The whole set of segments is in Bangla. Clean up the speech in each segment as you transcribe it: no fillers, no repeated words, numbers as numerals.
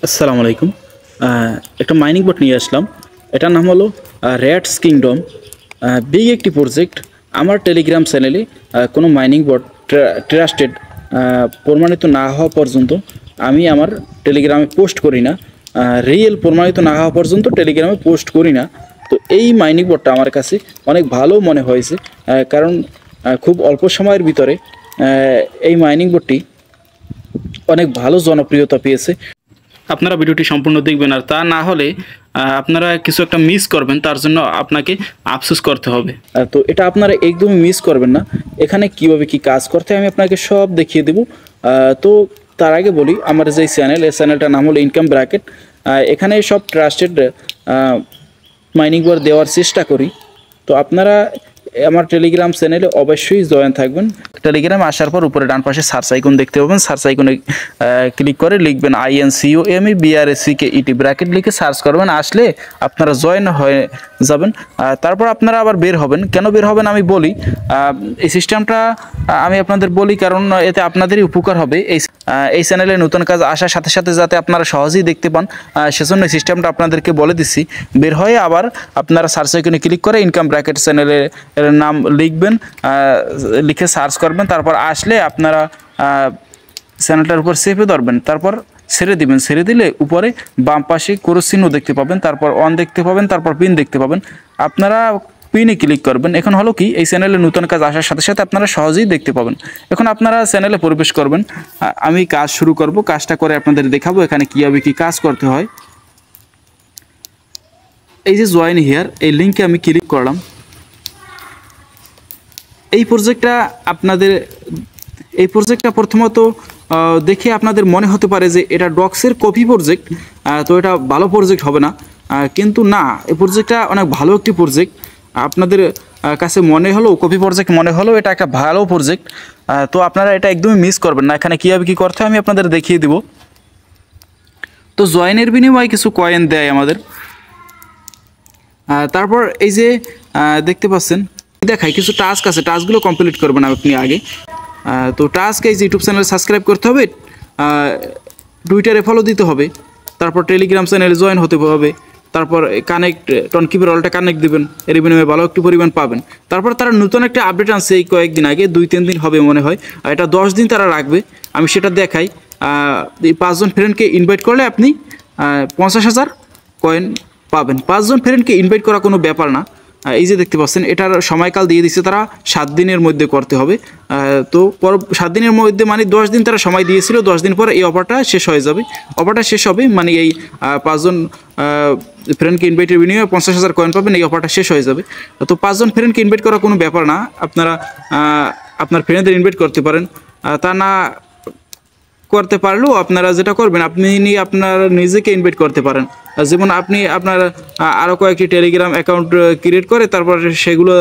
আসসালামু আলাইকুম। একটা মাইনিং বট নিয়ে আসলাম। এটার নাম হলো র্যাটস কিংডম। বিগ একটি প্রজেক্ট। আমার টেলিগ্রাম চ্যানেলে কোনো মাইনিং বট ট্রাস্টেড প্রমাণিত না হওয়া পর্যন্ত আমি আমার টেলিগ্রামে পোস্ট করি না। রিয়েল প্রমাণিত না হওয়া পর্যন্ত টেলিগ্রামে পোস্ট করি না। তো এই মাইনিং বটটা আমার কাছে অনেক ভালো মনে হয়েছে, কারণ খুব অল্প সময়ের ভিতরে এই মাইনিং বটটি অনেক ভালো জনপ্রিয়তা পেয়েছে। আপনারা ভিডিওটি সম্পূর্ণ দেখবেন, আর তা না হলে আপনারা কিছু একটা মিস করবেন, তার জন্য আপনাকে আফসোস করতে হবে। তো এটা আপনারা একদমই মিস করবেন না। এখানে কিভাবে কি কাজ করতে হয় আমি আপনাকে সব দেখিয়ে দেব। তো তার আগে বলি, আমার যে চ্যানেল, এই চ্যানেলটার নাম হলো ইনকাম ব্র্যাকেট। এখানে সব ট্রাস্টেড মাইনিং বট দেওয়ার চেষ্টা করি। তো আপনারা আমার টেলিগ্রাম চ্যানেলে অবশ্যই জয়েন থাকবেন। টেলিগ্রামে আসার পর উপরে ডান পাশে সার্চ আইকন দেখতে পাবেন। সার্চ আইকনে ক্লিক করে লিখবেন INCOMEBRACKET ব্র্যাকেট লিখে সার্চ করবেন। আসলে আপনারা জয়েন হয়ে যাবেন। তারপর আপনারা আবার বের হবেন। কেন বের হবেন আমি বলি। এই সিস্টেমটা আমি আপনাদের বলি কারণ এতে আপনাদেরই উপকার হবে। এই চ্যানেলে নতুন কাজ আসার সাথে সাথে যাতে আপনারা সহজেই দেখতে পান, সেজন্য এই সিস্টেমটা আপনাদেরকে বলে দিচ্ছি। বের হয়ে আবার আপনারা সার্চ আইকনে ক্লিক করে ইনকাম ব্র্যাকেট চ্যানেলের নাম লিখবেন, লিখে সার্চ করবেন। তারপর আসলে আপনারা চ্যানেলটার উপর চেপে ধরবেন, তারপর ছেড়ে দিবেন। ছেড়ে দিলে উপরে বাম পাশে ক্রস চিহ্ন দেখতে পাবেন, তারপর অন দেখতে পাবেন, তারপর পিন দেখতে পাবেন। আপনারা পিনে ক্লিক করবেন। এখন হলো কি, এই চ্যানেলে নতুন কাজ আসার সাথে সাথে আপনারা সহজেই দেখতে পাবেন। এখন আপনারা চ্যানেলে প্রবেশ করবেন। আমি কাজ শুরু করব। কাজটা করে আপনাদের দেখাবো এখানে কীভাবে কী কাজ করতে হয়। এই যে জয়েন হিয়ার, এই লিঙ্কে আমি ক্লিক করলাম। এই প্রজেক্টটা প্রথমত দেখে আপনাদের মনে হতে পারে যে এটা ডক্সের কপি প্রজেক্ট, তো এটা ভালো প্রজেক্ট হবে না। কিন্তু না, এই প্রজেক্টটা অনেক ভালো একটি প্রজেক্ট। আপনাদের কাছে মনে হলো কপি প্রজেক্ট, মনে হলো এটা একটা ভালো প্রজেক্ট। তো আপনারা এটা একদমই মিস করবেন না। এখানে কীভাবে কী করতে হয় আমি আপনাদের দেখিয়ে দিব। তো জয়েনের বিনিময়ে কিছু কয়েন দেয় আমাদের। তারপর এই যে দেখতে পাচ্ছেন, দেখাই কিছু টাস্ক আছে। টাস্কগুলো কমপ্লিট করবেন আপনি আগে। তো টাস্ক এই যে ইউটিউব চ্যানেল সাবস্ক্রাইব করতে হবে, টুইটারে ফলো দিতে হবে, তারপর টেলিগ্রাম চ্যানেলে জয়েন হতে হবে, তারপর কানেক্ট টনকিপের অলটা কানেক্ট দেবেন, এর বিনিময়ে ভালো একটু পরিমাণ পাবেন। তারপর তারা নতুন একটা আপডেট আনছে এই কয়েকদিন আগে, 2-3 দিন হবে মনে হয়। এটা 10 দিন তারা রাখবে। আমি সেটা দেখাই। এই 5 জন ফ্রেন্ডকে ইনভাইট করলে আপনি 50,000 কয়েন পাবেন। 5 জন ফ্রেন্ডকে ইনভাইট করা কোনো ব্যাপার না। এই যে দেখতে পাচ্ছেন, এটার সময়কাল দিয়ে দিচ্ছে তারা 7 দিনের মধ্যে করতে হবে। তো 7 দিনের মধ্যে মানে 10 দিন তারা সময় দিয়েছিল। 10 দিন পরে এই অফারটা শেষ হয়ে যাবে। অফারটা শেষ হবে মানে এই 5 জন ফ্রেন্ডকে ইনভাইটের বিনিময়ে 50,000 কয়েন পাবেন, এই অফারটা শেষ হয়ে যাবে। তো 5 জন ফ্রেন্ডকে ইনভাইট করা কোনো ব্যাপার না। আপনারা আপনার ফ্রেন্ডদের ইনভাইট করতে পারেন। তা না করতে পারলেও আপনারা যেটা করবেন, আপনি আপনার নিজেকে ইনভাইট করতে পারেন। যেমন আপনি আপনার আরও কয়েকটি টেলিগ্রাম অ্যাকাউন্ট ক্রিয়েট করে তারপর সেগুলো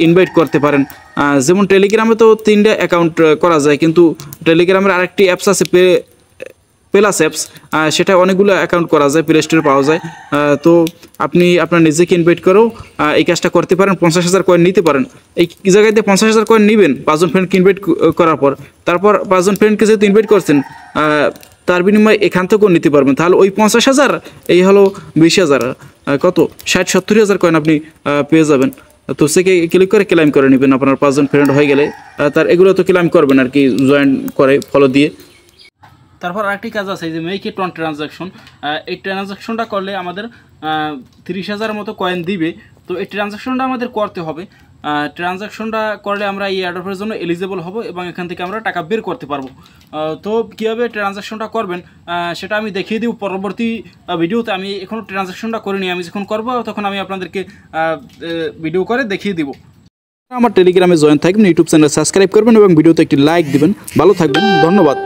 ইনভাইট করতে পারেন। যেমন টেলিগ্রামে তো 3টা অ্যাকাউন্ট করা যায়, কিন্তু টেলিগ্রামের আরেকটি অ্যাপস আছে প্লাস অ্যাপস, সেটা অনেকগুলো অ্যাকাউন্ট করা যায়, প্লে স্টোরে পাওয়া যায়। তো আপনি আপনার নিজেকে ইনভাইট করেও এই কাজটা করতে পারেন। 50,000 কয়েন নিতে পারেন। এই জায়গায় 50,000 কয়েন নেবেন 5 জন ফ্রেন্ডকে ইনভাইট করার পর। তারপর 5 জন ফ্রেন্ডকে যেহেতু ইনভাইট করছেন, তার বিনিময়ে এখান থেকেও নিতে পারবেন। তাহলে ওই 50,000 এই হলো 20,000, কত 60-70,000 কয়েন আপনি পেয়ে যাবেন। তো সেকে ক্লিক করে ক্লেম করে নেবেন আপনার 5 জন ফ্রেন্ড হয়ে গেলে। তার এগুলো তো ক্লেম করবেন আর কি, জয়েন করে ফলো দিয়ে। তারপর আরেকটি কাজ আছে, এই যে মেক ইট অন ট্রানজাকশন। এই ট্রানজাকশনটা করলে আমাদের 30,000 মতো কয়েন দিবে। তো এই ট্রানজাকশনটা আমাদের করতে হবে। ট্রানজাকশনটা করলে আমরা এই অ্যাডফের জন্য এলিজিবল হব এবং এখান থেকে আমরা টাকা বের করতে পারবো। তো কীভাবে ট্রানজাকশনটা করবেন সেটা আমি দেখিয়ে দিব পরবর্তী ভিডিওতে। আমি এখনও ট্রানজাকশনটা করিনি, আমি যখন করবো তখন আমি আপনাদেরকে ভিডিও করে দেখিয়ে দিব। আমার টেলিগ্রামে জয়েন থাকবেন, ইউটিউব চ্যানেল সাবস্ক্রাইব করবেন এবং ভিডিওতে একটি লাইক দিবেন। ভালো থাকবেন, ধন্যবাদ।